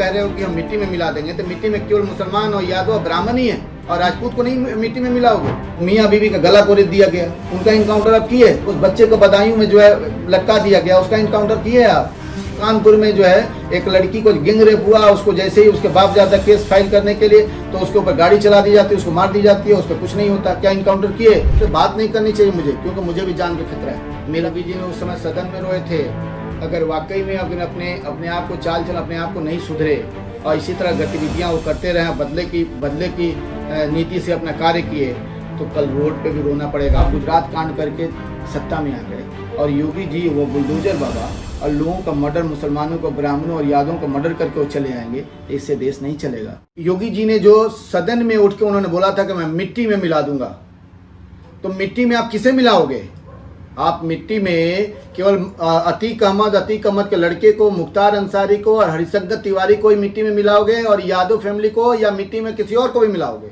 कह रहे हो कि हम मिट्टी में मिला देंगे, तो मिट्टी में केवल मुसलमान और यादव और ब्राह्मण ही है, और राजपूत को नहीं मिट्टी में मिलाओगे। मियाँ बीवी का गला कोरेद दिया गया, उनका इनकाउंटर आप किए। उस बच्चे को बदायूं में जो है लटका दिया गया, उसका इनकाउंटर किए आप। कानपुर में जो है एक लड़की को गैंग रेप हुआ, उसको जैसे ही उसके बाप जाता है केस फाइल करने के लिए, तो उसके ऊपर गाड़ी चला दी जाती है, उसको मार दी जाती है, उस पर कुछ नहीं होता। क्या इनकाउंटर किए? तो बात नहीं करनी चाहिए मुझे, क्योंकि मुझे भी जान के खतरा है। मेरा बीजी ने उस समय सदन में रोए थे। अगर वाकई में अगर अपने आप को चाल चल अपने आप को नहीं सुधरे और इसी तरह गतिविधियाँ वो करते रहे, बदले की नीति से अपना कार्य किए, तो कल रोड पे भी रोना पड़ेगा। आप गुजरात कांड करके सत्ता में आ गए, और योगी जी वो बुलडोजर बाबा और लोगों का मर्डर, मुसलमानों को, ब्राह्मणों और यादवों को मर्डर करके वो चले आएंगे, इससे देश नहीं चलेगा। योगी जी ने जो सदन में उठ के उन्होंने बोला था कि मैं मिट्टी में मिला दूंगा, तो मिट्टी में आप किसे मिलाओगे? आप मिट्टी में केवल अतीक अहमद के लड़के को, मुख्तार अंसारी को और हरिशंकर तिवारी को ही मिट्टी में मिलाओगे, और यादव फैमिली को, या मिट्टी में किसी और को भी मिलाओगे?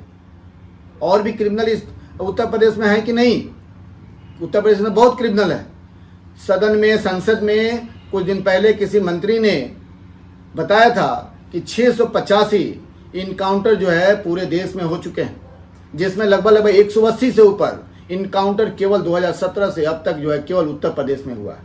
और भी क्रिमिनल इस उत्तर प्रदेश में है कि नहीं? उत्तर प्रदेश में बहुत क्रिमिनल है। सदन में, संसद में कुछ दिन पहले किसी मंत्री ने बताया था कि 685 इनकाउंटर जो है पूरे देश में हो चुके हैं, जिसमें लगभग 180 से ऊपर इनकाउंटर केवल 2017 से अब तक जो है केवल उत्तर प्रदेश में हुआ है।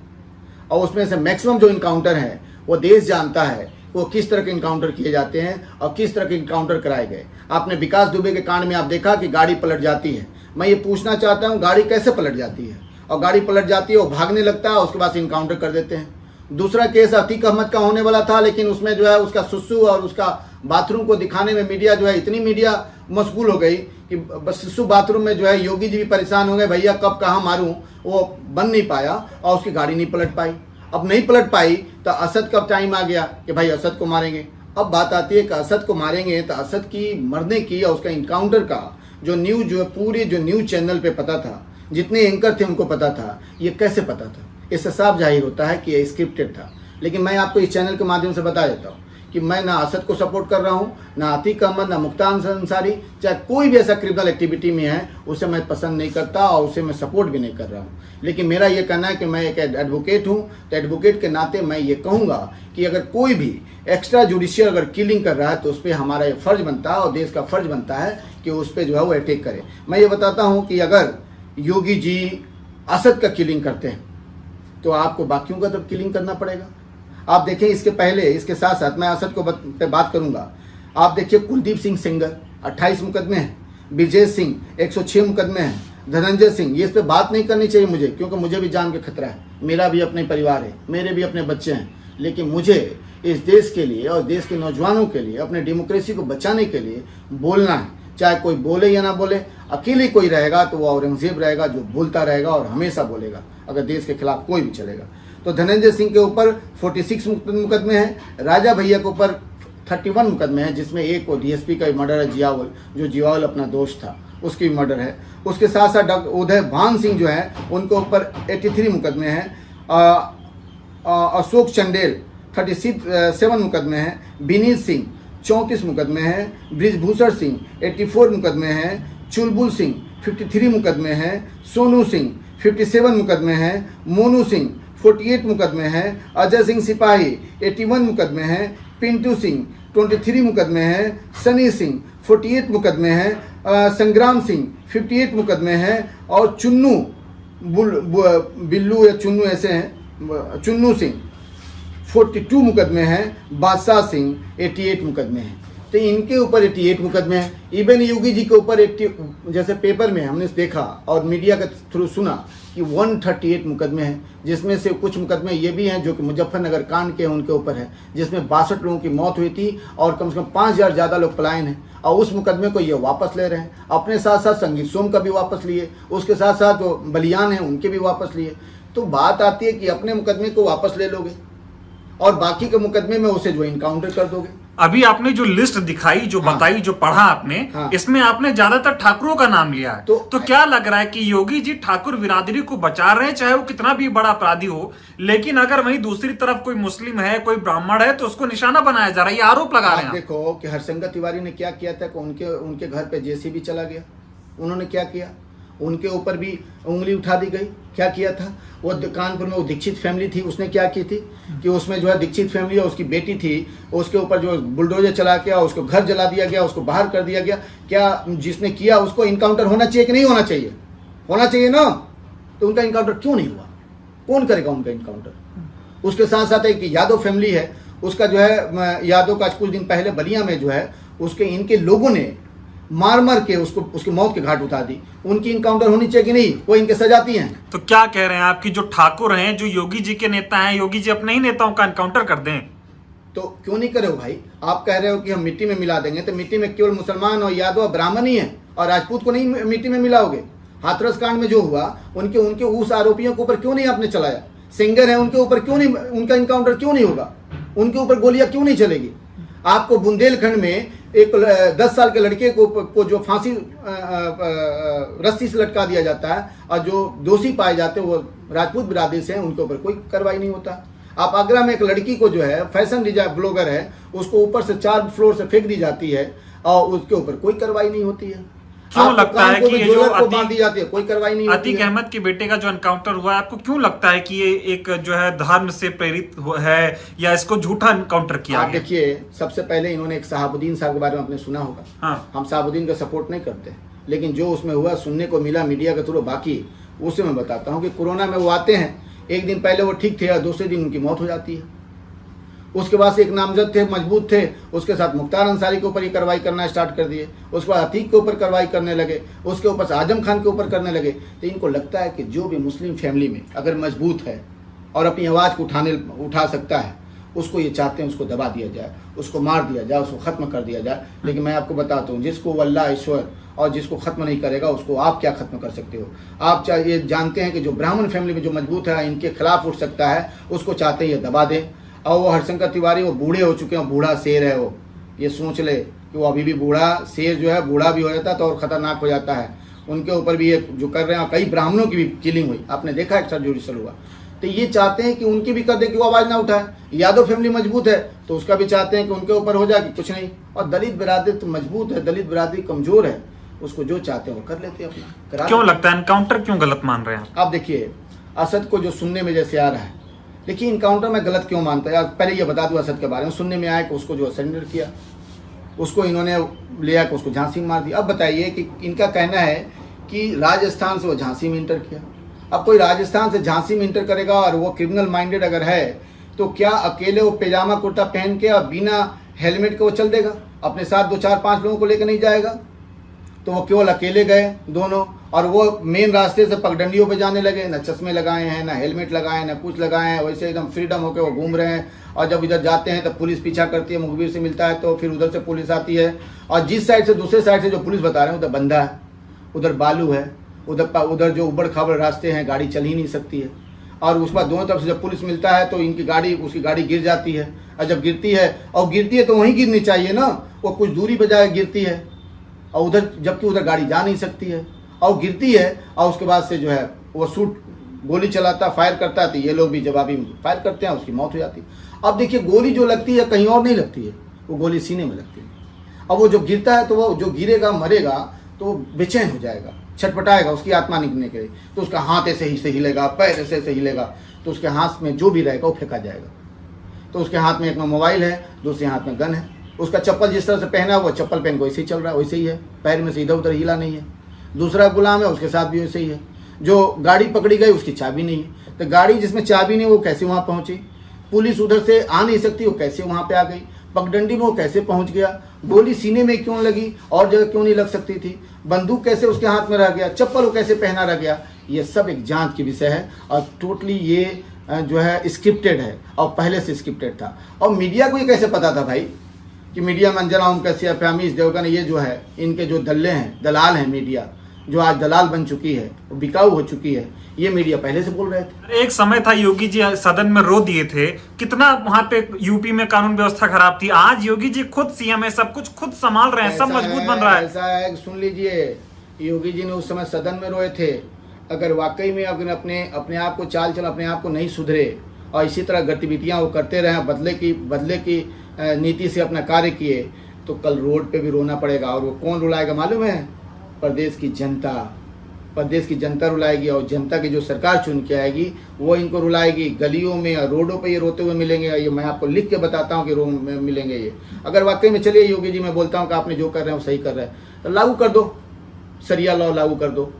और उसमें से मैक्सिमम जो इनकाउंटर हैं वो देश जानता है वो किस तरह के इनकाउंटर किए जाते हैं और किस तरह के इनकाउंटर कराए गए। आपने विकास दुबे के कांड में आप देखा कि गाड़ी पलट जाती है। मैं ये पूछना चाहता हूँ, गाड़ी कैसे पलट जाती है? और गाड़ी पलट जाती है, वो भागने लगता है, उसके बाद इनकाउंटर कर देते हैं। दूसरा केस अतीक अहमद का होने वाला था, लेकिन उसमें जो है उसका सुसु और उसका बाथरूम को दिखाने में मीडिया जो है इतनी मीडिया मशगूल हो गई कि बस सुसु बाथरूम में जो है योगी जी भी परेशान हो गए, भैया कब कहाँ मारूं, वो बन नहीं पाया और उसकी गाड़ी नहीं पलट पाई। अब नहीं पलट पाई तो असद का टाइम आ गया कि भाई असद को मारेंगे। अब बात आती है कि असद को मारेंगे तो असद की मरने की और उसका इनकाउंटर का जो न्यूज़ जो है पूरे जो न्यूज़ चैनल पे पता था, जितने एंकर थे उनको पता था, ये कैसे पता था? इससे साफ जाहिर होता है कि ये स्क्रिप्टेड था। लेकिन मैं आपको इस चैनल के माध्यम से बता देता हूँ कि मैं ना असद को सपोर्ट कर रहा हूँ, ना अतीक अहमद, ना मुख्तार अंसारी, चाहे कोई भी ऐसा क्रिमिनल एक्टिविटी में है उसे मैं पसंद नहीं करता और उसे मैं सपोर्ट भी नहीं कर रहा हूँ। लेकिन मेरा ये कहना है कि मैं एक एडवोकेट हूँ, तो एडवोकेट के नाते मैं ये कहूँगा कि अगर कोई भी एक्स्ट्रा जुडिशियल अगर किलिंग कर रहा है तो उस पर हमारा ये फ़र्ज बनता है और देश का फ़र्ज बनता है कि उस पर जो है वो अटैक करे। मैं ये बताता हूँ कि अगर योगी जी असद का किलिंग करते हैं तो आपको बाकियों का तो किलिंग करना पड़ेगा। आप देखें, इसके पहले, इसके साथ साथ मैं असद को पे बात करूंगा। आप देखिए, कुलदीप सिंह सेंगर 28 मुकदमे हैं, विजय सिंह 106 मुकदमे हैं, धनंजय सिंह, ये इस पर बात नहीं करनी चाहिए मुझे, क्योंकि मुझे भी जान के खतरा है। मेरा भी अपने परिवार है, मेरे भी अपने बच्चे हैं, लेकिन मुझे इस देश के लिए और देश के नौजवानों के लिए, अपने डेमोक्रेसी को बचाने के लिए बोलना है। चाहे कोई बोले या ना बोले, अकेले कोई रहेगा तो वो औरंगजेब रहेगा जो बोलता रहेगा और हमेशा बोलेगा अगर देश के खिलाफ कोई भी चलेगा। तो धनंजय सिंह के ऊपर 46 मुकदमे हैं, राजा भैया के ऊपर 31 मुकदमे हैं, जिसमें एक वो डीएसपी का मर्डर है, जियावल, जो जियावल अपना दोस्त था, उसकी मर्डर है। उसके साथ साथ डॉक्टर उदय भान सिंह जो है उनके ऊपर 83 मुकदमे हैं। अशोक चंडेल 37 मुकदमे हैं, विनीत सिंह 34 मुकदमे हैं, ब्रिजभूषण सिंह 84 मुकदमे हैं, चुलबुल सिंह 53 मुकदमे हैं, सोनू सिंह 57 मुकदमे हैं, मोनू सिंह 48 मुकदमे हैं, अजय सिंह सिपाही 81 मुकदमे हैं, पिंटू सिंह 23 मुकदमे हैं, सनी सिंह 48 मुकदमे हैं, संग्राम सिंह 58 मुकदमे हैं, और चुन्नू बिल्लू या चुन्नू ऐसे हैं, चुन्नू सिंह 42 मुकदमे हैं, बादशाह सिंह 88 मुकदमे हैं। तो इनके ऊपर 88 मुकदमे हैं। इवन योगी जी के ऊपर जैसे पेपर में हमने देखा और मीडिया के थ्रू सुना कि 138 मुकदमे हैं, जिसमें से कुछ मुकदमे ये भी हैं जो कि मुजफ्फरनगर कांड के उनके ऊपर है, जिसमें 62 लोगों की मौत हुई थी और कम से कम 5000 ज़्यादा लोग पलायन हैं, और उस मुकदमे को ये वापस ले रहे हैं। अपने साथ साथ संगीत सोम का भी वापस लिए, उसके साथ साथ जो बलियान हैं उनके भी वापस लिए। तो बात आती है कि अपने मुकदमे को वापस ले लोगे और बाकी के मुकदमे में उसे जो इनकाउंटर कर दोगे। अभी आपने जो लिस्ट दिखाई, जो बताई, जो पढ़ा आपने, इसमें आपने ज्यादातर ठाकुरों का नाम लिया है। तो क्या लग रहा है कि योगी जी ठाकुर बिरादरी को बचा रहे हैं, चाहे वो कितना भी बड़ा अपराधी हो, लेकिन अगर वहीं दूसरी तरफ कोई मुस्लिम है, कोई ब्राह्मण है, तो उसको निशाना बनाया जा रहा है, ये आरोप लगा रहे हैं। देखो कि हरिशंकर तिवारी ने क्या किया था कि उनके घर पे जेसीबी चला गया। उन्होंने क्या किया? उनके ऊपर भी उंगली उठा दी गई। क्या किया था वो कानपुर में, वो दीक्षित फैमिली थी, उसने क्या की थी कि उसमें जो है दीक्षित फैमिली और उसकी बेटी थी, उसके ऊपर जो बुलडोजर चला के उसको घर जला दिया गया, उसको बाहर कर दिया गया। क्या जिसने किया उसको इनकाउंटर होना चाहिए कि नहीं होना चाहिए? होना चाहिए ना। तो उनका इनकाउंटर क्यों नहीं हुआ? कौन करेगा उनका इनकाउंटर? उसके साथ साथ एक यादव फैमिली है, उसका जो है यादव का कुछ दिन पहले बलिया में जो है उसके इनके लोगों ने मार के उसको उसकी मौत के घाट उतार दी। उनकी इनकाउंटर होनी चाहिए कि नहीं? वो इनके सजाती हैं। तो क्या कह रहे हैं आपकी जो ठाकुर हैं, जो योगी जी के नेता हैं, योगी जी अपने ही नेताओं का इनकाउंटर कर दें? तो क्यों नहीं करे हो भाई? आप कह रहे हो कि हम मिट्टी में मिला देंगे, तो मिट्टी में केवल मुसलमान और यादव और ब्राह्मण ही है, और राजपूत को नहीं मिट्टी में मिलाओगे? हाथरस कांड में जो हुआ उनके उस आरोपियों के ऊपर क्यों नहीं आपने चलाया? सिंगर है उनके ऊपर क्यों नहीं, उनका इनकाउंटर क्यों नहीं होगा? उनके ऊपर गोलियां क्यों नहीं चलेगी? आपको बुंदेलखंड में एक 10 साल के लड़के को जो फांसी रस्सी से लटका दिया जाता है और जो दोषी पाए जाते हैं वो राजपूत बिरादरी से हैं, उनके ऊपर कोई कार्रवाई नहीं होता। आप आगरा में एक लड़की को जो है फैशन डिजाइन ब्लॉगर है, उसको ऊपर से 4 फ्लोर से फेंक दी जाती है और उसके ऊपर कोई कार्रवाई नहीं होती है। क्यों लगता है कि ये जो दी जाती है, कोई कार्रवाई नहीं होती अतीक अहमद के बेटे का जो एनकाउंटर हुआ है, आपको क्यों लगता है कि ये एक जो है धर्म से प्रेरित है या इसको झूठा एनकाउंटर किया गया? देखिए, सबसे पहले इन्होंने एक शहाबुद्दीन साहब के बारे में आपने सुना होगा। हाँ। हम शहाबुद्दीन का सपोर्ट नहीं करते, लेकिन जो उसमें हुआ सुनने को मिला मीडिया के थ्रू, बाकी उसे मैं बताता हूँ कि कोरोना में वो आते हैं, एक दिन पहले वो ठीक थे और दूसरे दिन उनकी मौत हो जाती है। उसके बाद से एक नामजद थे, मजबूत थे, उसके साथ मुख्तार अंसारी के ऊपर ही कार्रवाई करना स्टार्ट कर दिए, उसके बाद अतीक के ऊपर कार्रवाई करने लगे, उसके ऊपर से आजम खान के ऊपर करने लगे। तो इनको लगता है कि जो भी मुस्लिम फैमिली में अगर मजबूत है और अपनी आवाज़ को उठा सकता है, उसको ये चाहते हैं उसको दबा दिया जाए, उसको मार दिया जाए, उसको ख़त्म कर दिया जाए। लेकिन मैं आपको बताता हूँ, जिसको अल्लाह ईश्वर और जिसको ख़त्म नहीं करेगा उसको आप क्या ख़त्म कर सकते हो? आप ये जानते हैं कि जो ब्राह्मण फैमिली में जो मजबूत है, इनके खिलाफ उठ सकता है, उसको चाहते हैं ये दबा दें। और वो हरिशंकर तिवारी वो बूढ़े हो चुके हैं, बूढ़ा शेर है वो, ये सोच ले कि वो अभी भी बूढ़ा शेर जो है बूढ़ा भी हो जाता है तो और ख़तरनाक हो जाता है। उनके ऊपर भी ये जो कर रहे हैं, कई ब्राह्मणों की भी किलिंग हुई, आपने देखा एक्स्ट्रा जुडिशल हुआ। तो ये चाहते हैं कि उनकी भी कर दे कि वो आवाज़ ना उठाए। यादव फैमिली मजबूत है तो उसका भी चाहते हैं कि उनके ऊपर हो जाए कि कुछ नहीं। और दलित बिरादरी तो मजबूत है, दलित बिरादरी कमज़ोर है, उसको जो चाहते हैं वो कर लेते हैं अपना। क्यों लगता है एनकाउंटर क्यों गलत मान रहे हैं आप? देखिए, असद को जो सुनने में जैसे आ रहा है, देखिए इनकाउंटर में गलत क्यों मानता है? पहले ये बता दूं, असद के बारे में सुनने में आया कि उसको जो सरेंडर किया, उसको इन्होंने ले आकर उसको झांसी में मार दिया। अब बताइए कि इनका कहना है कि राजस्थान से वो झांसी में इंटर किया। अब कोई राजस्थान से झांसी में इंटर करेगा और वो क्रिमिनल माइंडेड अगर है तो क्या अकेले वो पैजामा कुर्ता पहन के और बिना हेलमेट के वो चल देगा? अपने साथ 2 4 5 लोगों को लेकर नहीं जाएगा? तो वो केवल अकेले गए दोनों, और वो मेन रास्ते से पगडंडियों पे जाने लगे, ना चश्मे लगाए हैं, ना हेलमेट लगाए हैं, ना कुछ लगाए हैं, वैसे एकदम फ्रीडम होकर वो घूम रहे हैं। और जब इधर जाते हैं तो पुलिस पीछा करती है, मुखबिर से मिलता है तो फिर उधर से पुलिस आती है, और जिस साइड से दूसरे साइड से जो पुलिस बता रहे हैं उधर बंदा है, उधर बालू है, उधर जो उबड़ खाबड़ रास्ते हैं, गाड़ी चल ही नहीं सकती है। और उसके बाद दोनों तरफ से जब पुलिस मिलता है तो उसकी गाड़ी गिर जाती है, और जब गिरती है तो वहीं गिरनी चाहिए ना, वो कुछ दूरी पर जाकर गिरती है, और उधर जबकि उधर गाड़ी जा नहीं सकती है, और गिरती है, और उसके बाद से जो है वो गोली चलाता, फायर करता है, तो ये लोग भी जवाबी फायर करते हैं, उसकी मौत हो जाती है। अब देखिए, गोली जो लगती है कहीं और नहीं लगती है, वो गोली सीने में लगती है। अब वो जो गिरता है तो वो जो गिरेगा मरेगा तो बेचैन हो जाएगा, छटपटाएगा उसकी आत्मा निकलने के लिए, तो उसका हाथ ऐसे ही से हिलेगा, पैर ऐसे से हिलेगा, तो उसके हाथ में जो भी रहेगा वो फेंका जाएगा। तो उसके हाथ में एक में मोबाइल है, दूसरे हाथ में गन है, उसका चप्पल जिस तरह से पहना हुआ चप्पल पहन को वैसे ही चल रहा है, वैसे ही है, पैर में से इधर उधर हिला नहीं है। दूसरा गुलाम है, उसके साथ भी वैसे ही है। जो गाड़ी पकड़ी गई उसकी चाबी नहीं है, तो गाड़ी जिसमें चाबी नहीं वो कैसे वहाँ पहुँची? पुलिस उधर से आ नहीं सकती, वो कैसे वहाँ पे आ गई? पगडंडी में वो कैसे पहुँच गया? गोली सीने में क्यों लगी, और जगह क्यों नहीं लग सकती थी? बंदूक कैसे उसके हाथ में रह गया? चप्पल वो कैसे पहना रह गया? ये सब एक जांच की विषय है, और टोटली ये जो है स्क्रिप्टेड है, और पहले से स्क्रिप्टेड था। और मीडिया को ये कैसे पता था भाई कि मीडिया में अंजना ओम कश्यप, अमीश देवगन, ये जो है इनके जो दल्ले हैं, दलाल हैं, मीडिया जो आज दलाल बन चुकी है, बिकाऊ हो चुकी है, ये मीडिया पहले से बोल रहे थे। एक समय था योगी जी सदन में रो दिए थे, कितना वहां पे यूपी में कानून व्यवस्था खराब थी। आज योगी जी खुद सीएम है, सब कुछ खुद संभाल रहे हैं, सब मजबूत बन रहा है। ऐसा है, सुन लीजिए, योगी जी ने उस समय सदन में रोए थे। अगर वाकई में अगर अपने आप को चाल चल अपने आप को नहीं सुधरे और इसी तरह गतिविधियां वो करते रहे, बदले की नीति से अपना कार्य किए, तो कल रोड पे भी रोना पड़ेगा। और वो कौन रुलाएगा मालूम है? प्रदेश की जनता, प्रदेश की जनता रुलाएगी और जनता की जो सरकार चुन के आएगी वो इनको रुलाएगी। गलियों में या रोडों पे ये रोते हुए मिलेंगे। ये मैं आपको लिख के बताता हूँ कि रो में मिलेंगे ये। अगर वाकई में चलिए योगी जी, मैं बोलता हूँ कि आपने जो कर रहे हैं वो सही कर रहे हैं, तो लागू कर दो, सरिया लॉ लागू कर दो।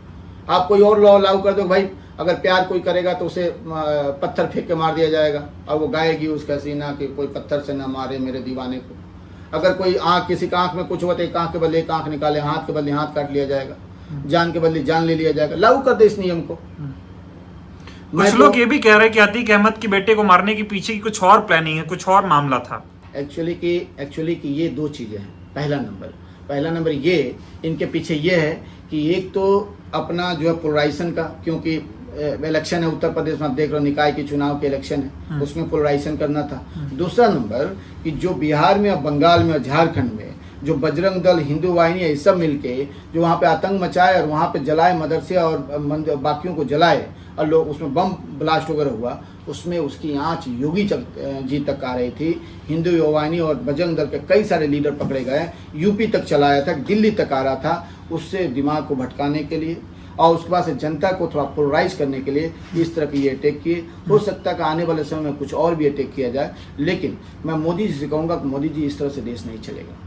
आप कोई और लॉ लागू कर दो भाई, अगर प्यार कोई करेगा तो उसे पत्थर फेंक के मार दिया जाएगा और वो गाएगी उसका सीना कि कोई पत्थर से ना मारे मेरे दीवाने को। अगर कोई आँख, किसी का आँख में कुछ हुआ तो एक आँख के बदले एक आँख निकाले, हाथ के बदले हाथ काट लिया जाएगा, जान के बदले जान ले लिया जाएगा। लागू कर दे इस नियम को। कुछ लोग ये भी कह रहे हैं कि अतीक अहमद के बेटे को मारने के पीछे की कुछ और प्लानिंग है, कुछ और मामला था। एक्चुअली कि ये दो चीज़ें हैं। पहला नंबर ये इनके पीछे ये है कि एक तो अपना जो है पोलराइजेशन का, क्योंकि इलेक्शन है उत्तर प्रदेश में, आप देख रहे हो निकाय के चुनाव के इलेक्शन है, उसमें पोलराइजेशन करना था। दूसरा नंबर कि जो बिहार में और बंगाल में और झारखंड में जो बजरंग दल, हिंदू वाहिनी, ये सब मिलके जो वहाँ पे आतंक मचाए और वहाँ पे जलाए मदरसे और बाकियों को जलाए और लोग उसमें बम ब्लास्ट वगैरह हुआ, उसमें उसकी आँच योगी जी तक आ रही थी। हिंदू वाहिनी और बजरंग दल के कई सारे लीडर पकड़े गए, यूपी तक चलाया था, दिल्ली तक आ रहा था, उससे दिमाग को भटकाने के लिए और उसके बाद से जनता को थोड़ा पोलराइज करने के लिए इस तरह के ये अटैक किए। हो सकता है कि आने वाले समय में कुछ और भी अटैक किया जाए, लेकिन मैं मोदी जी से कहूँगा कि मोदी जी इस तरह से देश नहीं चलेगा।